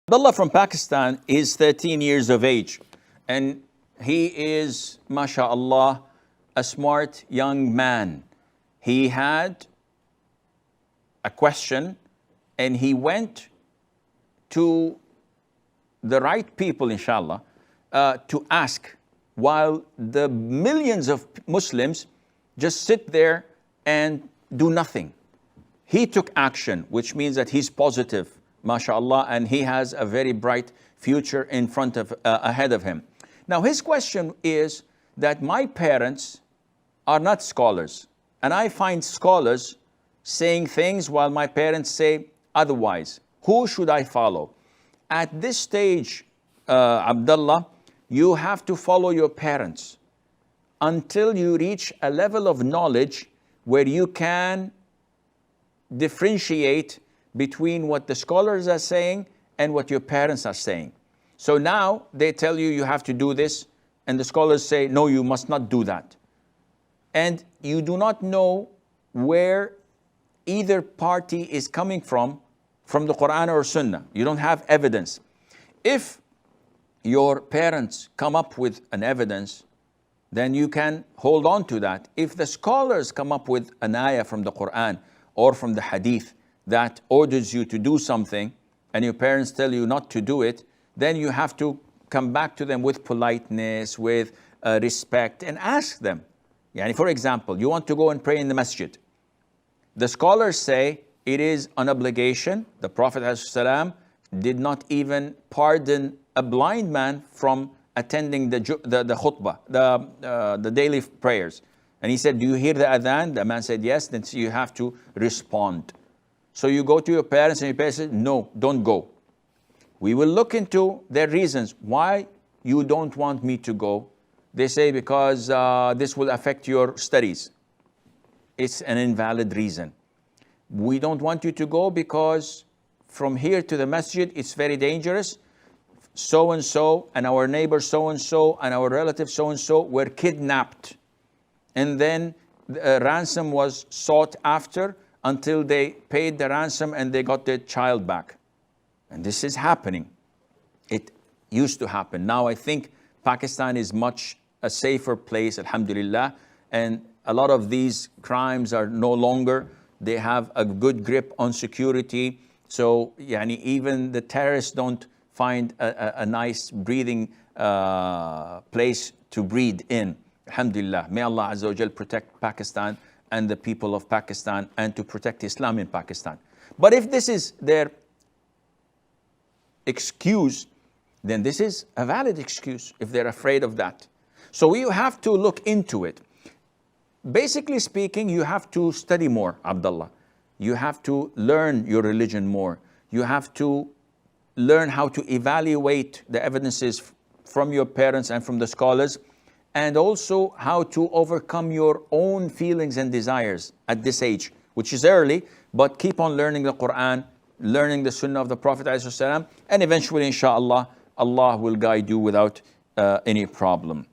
Abdullah from Pakistan is 13 years of age, and he is, mashallah, a smart young man. He had a question and he went to the right people, inshallah, to ask, while the millions of Muslims just sit there and do nothing. He took action, which means that he's positive, mashallah, and he has a very bright future in front of, ahead of him. Now, his question is that my parents are not scholars, and I find scholars saying things while my parents say otherwise. Who should I follow? At this stage, Abdullah, you have to follow your parents until you reach a level of knowledge where you can differentiate between what the scholars are saying and what your parents are saying. So now they tell you you have to do this, and the scholars say, no, you must not do that. And you do not know where either party is coming from the Quran or Sunnah. You don't have evidence. If your parents come up with an evidence, then you can hold on to that. If the scholars come up with an ayah from the Quran or from the hadith that orders you to do something, and your parents tell you not to do it, then you have to come back to them with politeness, with respect, and ask them. Yani, for example, you want to go and pray in the masjid. The scholars say it is an obligation. The Prophet ﷺ did not even pardon a blind man from attending the khutbah, the daily prayers. And he said, do you hear the adhan? The man said, yes. Then you have to respond. So you go to your parents and your parents say, no, don't go. We will look into their reasons. Why you don't want me to go? They say, because this will affect your studies. It's an invalid reason. We don't want you to go because from here to the masjid, it's very dangerous. So-and-so and our neighbor so-and-so and our relative so-and-so were kidnapped. And then the ransom was sought after until they paid the ransom and they got their child back. And this is happening. It used to happen. Now I think Pakistan is much a safer place, alhamdulillah. And a lot of these crimes are no longer. They have a good grip on security. So yani, even the terrorists don't find a nice breathing place to breathe in. Alhamdulillah. May Allah Azza wa Jal protect Pakistan and the people of Pakistan, and to protect Islam in Pakistan. But if this is their excuse, then this is a valid excuse if they're afraid of that. So you have to look into it. Basically speaking, you have to study more, Abdullah. You have to learn your religion more. You have to learn how to evaluate the evidences from your parents and from the scholars, and also how to overcome your own feelings and desires at this age, which is early, but keep on learning the Quran, learning the Sunnah of the Prophet ﷺ, and eventually, inshallah, Allah will guide you without any problem.